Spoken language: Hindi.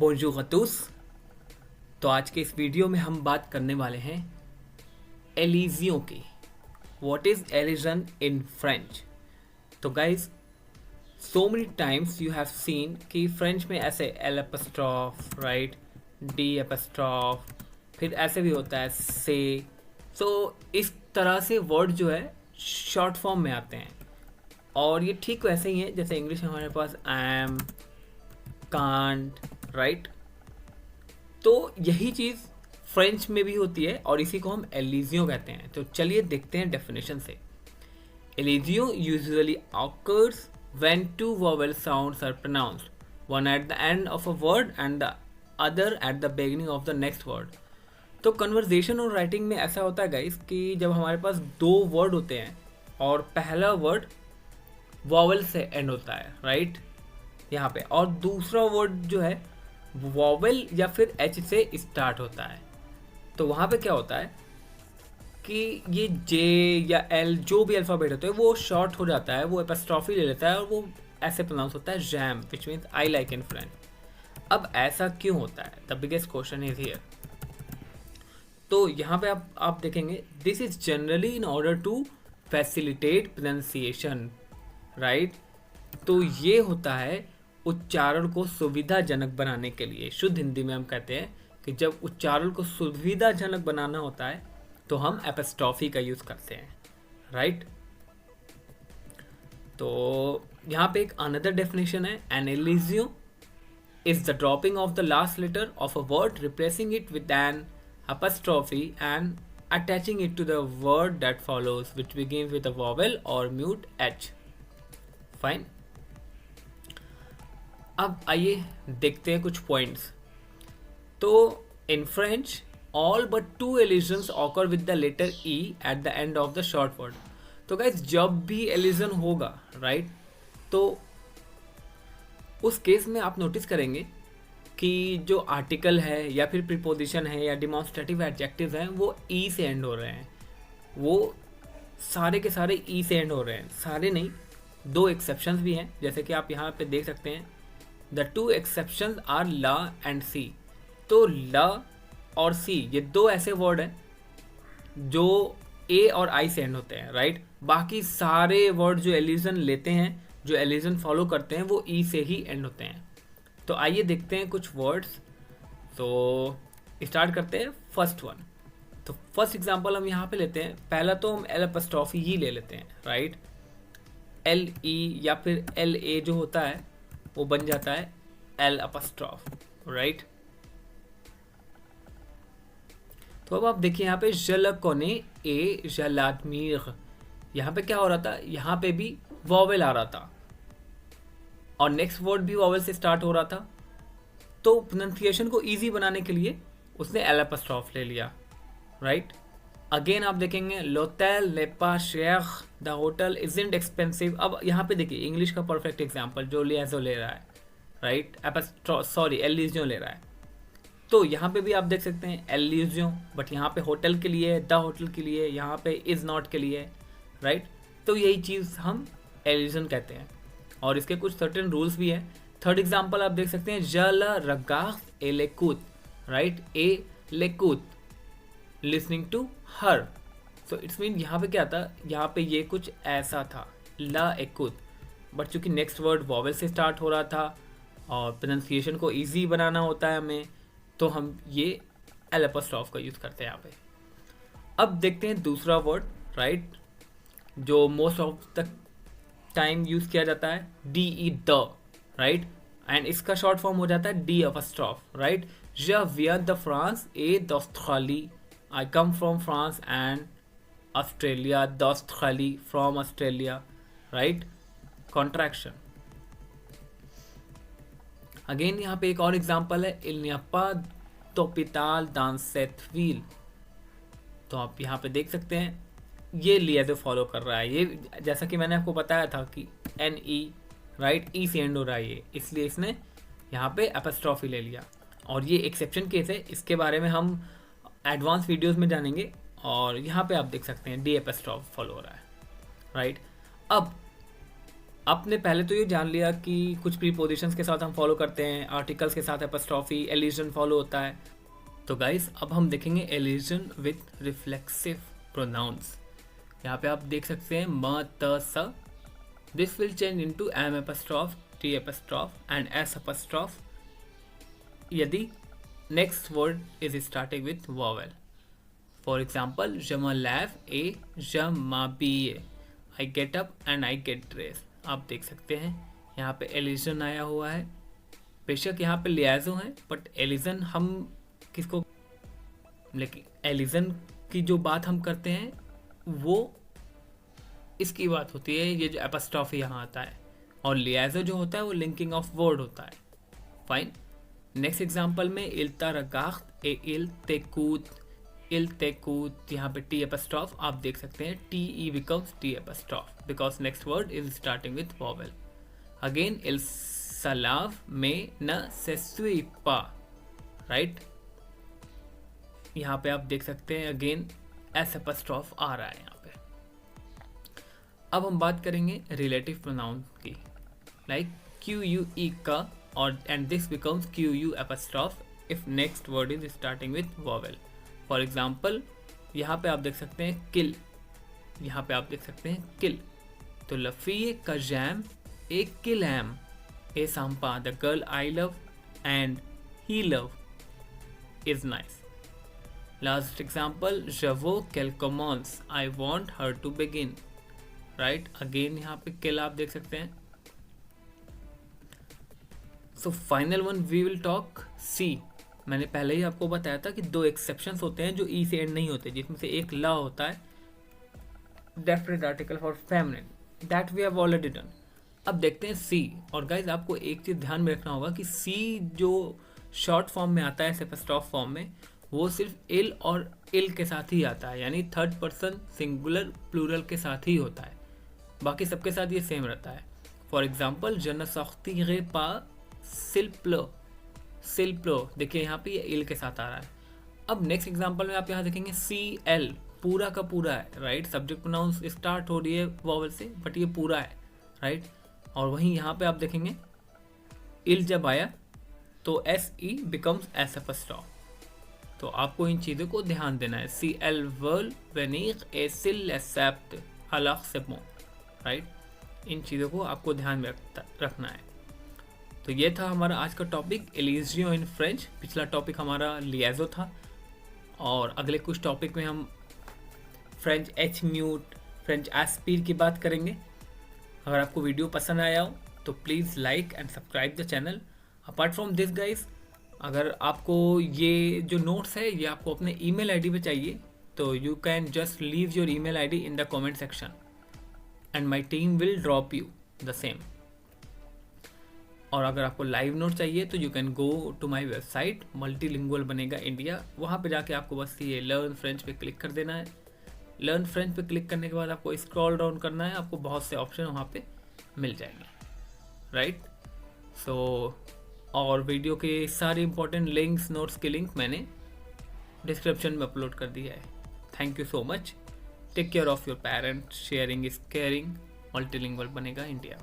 बोंजूर गतूस। तो आज के इस वीडियो में हम बात करने वाले हैं एलिजियो की। What is elision in French? तो guys, so many times you have seen कि फ्रेंच में ऐसे L apostrophe, right, D apostrophe, फिर ऐसे भी होता है से। सो इस तरह से वर्ड जो है शॉर्ट फॉर्म में आते हैं, और ये ठीक वैसे ही है जैसे इंग्लिश में हमारे पास आई एम, कांट, राइट। तो यही चीज़ फ्रेंच में भी होती है और इसी को हम एलिजियो कहते हैं। तो चलिए देखते हैं डेफिनेशन से। एलिजियो usually occurs when two vowel sounds are pronounced, one at the end of a word and the other at the beginning of the next word. तो कन्वर्जेशन और राइटिंग में ऐसा होता है गाइस कि जब हमारे पास दो वर्ड होते हैं और पहला वर्ड वॉवल से एंड होता है, राइट, यहाँ पे, और दूसरा वर्ड जो है वॉवेल या फिर एच से स्टार्ट होता है, तो वहाँ पे क्या होता है कि ये जे या एल जो भी अल्फ़ाबेट होते हैं वो शॉर्ट हो जाता है, वो एपस्ट्रॉफी ले लेता है और वो ऐसे प्रोनाउंस होता है जैम, which means I like in French. अब ऐसा क्यों होता है? The biggest question is here. तो यहाँ पे आप देखेंगे, this is generally in order to facilitate pronunciation, right. तो ये होता है उच्चारण को सुविधाजनक बनाने के लिए। शुद्ध हिंदी में हम कहते हैं कि जब उच्चारण को सुविधाजनक बनाना होता है तो हम एपस्ट्रॉफी का यूज़ करते हैं, राइट। तो यहाँ पे एक अनदर डेफिनेशन है, एन एलिजियो is the dropping of the last letter of a word, replacing it with an apostrophe and attaching it to the word that follows, which begins with a vowel or mute h. Fine. अब आइए देखते हैं कुछ पॉइंट्स। तो in French all but two elisions occur with the letter E at the end of the short word. तो गाइस, जब भी एलिजन होगा, राइट, तो उस केस में आप नोटिस करेंगे कि जो आर्टिकल है या फिर प्रीपोजिशन है या डिमॉन्स्ट्रेटिव एडजेक्टिव हैं वो ई से एंड हो रहे हैं। वो सारे के सारे ई से एंड हो रहे हैं, सारे नहीं, दो एक्सेप्शंस भी हैं, जैसे कि आप यहाँ पे देख सकते हैं। द टू एक्सेप्शंस आर ला एंड सी। तो ला और सी ये दो ऐसे वर्ड हैं जो ए और आई से एंड होते हैं, राइट। बाकी सारे वर्ड जो एलिजन लेते हैं, जो एलिजन फॉलो करते हैं, वो ई से ही एंड होते हैं। तो आइए देखते हैं कुछ वर्ड्स। तो स्टार्ट करते हैं फर्स्ट वन। तो फर्स्ट एग्जांपल हम यहाँ पे लेते हैं। पहला तो हम एल एपस्ट्रॉफी ही ले लेते हैं, राइट। एल ई या फिर एल ए जो होता है वो बन जाता है एल एपस्ट्रॉफ, राइट। तो अब आप देखिए यहाँ पे जल कोने ए जलादमीर, यहाँ पे क्या हो रहा था, यहाँ पे भी वॉवेल आ रहा था और नेक्स्ट वर्ड भी वॉवेल से स्टार्ट हो रहा था। तो प्रोनाउंसिएशन को इजी बनाने के लिए उसने एल एपस्ट्रॉफ ले लिया, राइट। अगेन आप देखेंगे लोटेल लेपा शेख, द होटल इजंट एक्सपेंसिव। अब यहाँ पे देखिए इंग्लिश का परफेक्ट एग्जांपल जो लियाजो ले रहा है, राइट, एलिजियो ले रहा है। तो यहाँ पे भी आप देख सकते हैं एलिजियो, बट यहाँ पे होटल के लिए, द होटल के लिए, यहाँ पे इज नॉट के लिए, राइट। तो यही चीज़ हम एलिजन कहते हैं और इसके कुछ सर्टेन रूल्स भी हैं। थर्ड एग्जांपल आप देख सकते हैं, जल रगाह ए लेकूत, राइट, ए लेकूत, listening to her. So it's mean यहाँ पे क्या था, यहाँ पे ये कुछ ऐसा था, ला एकूत, बट चूंकि नेक्स्ट वर्ड वॉवेल से स्टार्ट हो रहा था और प्रोनाउंसिएशन को इजी बनाना होता है हमें, तो हम ये एल एपस्ट्रॉफ का यूज़ करते हैं यहाँ पे। अब देखते हैं दूसरा वर्ड, राइट, जो most of the time use किया जाता है, D E the, right, and इसका शॉर्ट फॉर्म हो जाता है D apostrophe, right. Je viens de France et d'Australie. I come from France and Australia, d'Australie, from Australia, right? Contraction. Again यहाँ पे एक और एग्जांपल है, Il n'y a pas d'hôpital dans cette ville. तो आप यहाँ पे देख सकते हैं ये लियाजो फॉलो कर रहा है। ये जैसा कि मैंने आपको बताया था कि एन ई, राइट, ई से एंड हो रहा है ये, इसलिए इसने यहाँ पे एपस्ट्रॉफी ले लिया और ये एक्सेप्शन केस है, इसके बारे में हम एडवांस वीडियोस में जानेंगे। और यहाँ पे आप देख सकते हैं डी एपस्ट्रॉफ फॉलो हो रहा है, राइट। अब आपने पहले तो ये जान लिया कि कुछ प्रीपोजिशंस के साथ हम फॉलो करते हैं, आर्टिकल्स के साथ एपस्ट्रॉफी, एलिजन फॉलो होता है। तो गाइस अब हम देखेंगे एलिजन विथ रिफ्लेक्सिव प्रोनाउंस। यहाँ पे आप देख सकते हैं म त स, this will change into M apostrophe, T apostrophe and S apostrophe यदि next word is starting with vowel. For example, je me lève et je m'habille, I get up and I get dressed। आप देख सकते हैं यहाँ पे एलिजन आया हुआ है। बेशक यहाँ पे लियाजो है, बट एलिजन हम किसको, लेकिन एलिजन की जो बात हम करते हैं वो इसकी बात होती है, ये जो एपस्ट्रॉफी यहाँ आता है, और लियाजो जो होता है वो लिंकिंग ऑफ वर्ड होता है। फाइन। नेक्स्ट एग्जाम्पल में इल्ता रगाख्त ए इल तेकूत, इल तेकूत, यहाँ पे टी एपस्ट्रॉफ आप देख सकते हैं, T E becomes T apostrophe because next word is starting with vowel. Again इल सलाव में न सेसुई पा, राइट, यहाँ पे आप देख सकते हैं अगेन एस एपस्ट्रॉफ आ रहा है यहाँ पे। अब हम बात करेंगे रिलेटिव प्रोनाउन की, लाइक क्यू यू ई का, और and this becomes Q U apostrophe if next word is starting with vowel. For example, यहाँ पे आप देख सकते हैं किल, यहाँ पे आप देख सकते हैं किल। तो लफी का जैम ए किल एम ए सांपा, the girl I love and he love is nice. Last example, जवो केल कमॉन्स, I want her to begin, right. Again यहाँ पे किल आप देख सकते हैं। So final one we will talk see. मैंने पहले ही आपको बताया था कि दो एक्सेप्शंस होते हैं जो ई से एंड नहीं होते, जिसमें से एक ला होता है, definite article for feminine, that we have already done. अब देखते हैं सी। और गाइज आपको एक चीज़ ध्यान में रखना होगा कि सी जो शॉर्ट फॉर्म में आता है एपस्ट्रॉफ फॉर्म में, वो सिर्फ इल और इल के साथ ही आता है, यानी थर्ड पर्सन सिंगुलर प्लूरल के साथ ही होता है, बाकी सबके साथ ये सेम रहता है। फॉर एग्जाम्पल, जन सख्ती गे पा सिल्प्लो, सिल्प्लो, देखिए यहाँ पे ये इल के साथ आ रहा है। अब नेक्स्ट एग्जांपल में आप यहाँ देखेंगे सी एल, पूरा का पूरा है, राइट। सब्जेक्ट प्रोनाउंस स्टार्ट हो रही है वॉवल से, बट ये पूरा है, राइट। और वहीं यहाँ पे आप देखेंगे इल जब आया तो S E becomes S apostrophe. तो आपको इन चीज़ों को ध्यान देना है। सी एल वर्ल वेनिक ए सिल एसेप्ट हलाक सेपो, राइट। इन चीज़ों को आपको ध्यान में रखना है। तो ये था हमारा आज का टॉपिक, एलिजियो इन फ्रेंच। पिछला टॉपिक हमारा लियाजो था, और अगले कुछ टॉपिक में हम फ्रेंच एच म्यूट, फ्रेंच एस्पीर की बात करेंगे। अगर आपको वीडियो पसंद आया हो तो please like and subscribe the channel. Apart from this guys, अगर आपको ये जो नोट्स है ये आपको अपने ईमेल आईडी पे चाहिए, तो you can just leave your email ID in the comment section and my team will drop you the same. और अगर आपको लाइव नोट चाहिए तो you can go to my website multilingual बनेगा इंडिया। वहाँ पे जाके आपको बस ये लर्न फ्रेंच पे क्लिक कर देना है। लर्न फ्रेंच पे क्लिक करने के बाद आपको स्क्रॉल डाउन करना है, आपको बहुत से ऑप्शन वहाँ पे मिल जाएंगे, राइट। सो और वीडियो के सारे इंपॉर्टेंट लिंक्स, नोट्स के लिंक मैंने डिस्क्रिप्शन में अपलोड कर दिया है। Thank you so much. Take care of your parents, sharing is caring. Multilingual बनेगा इंडिया।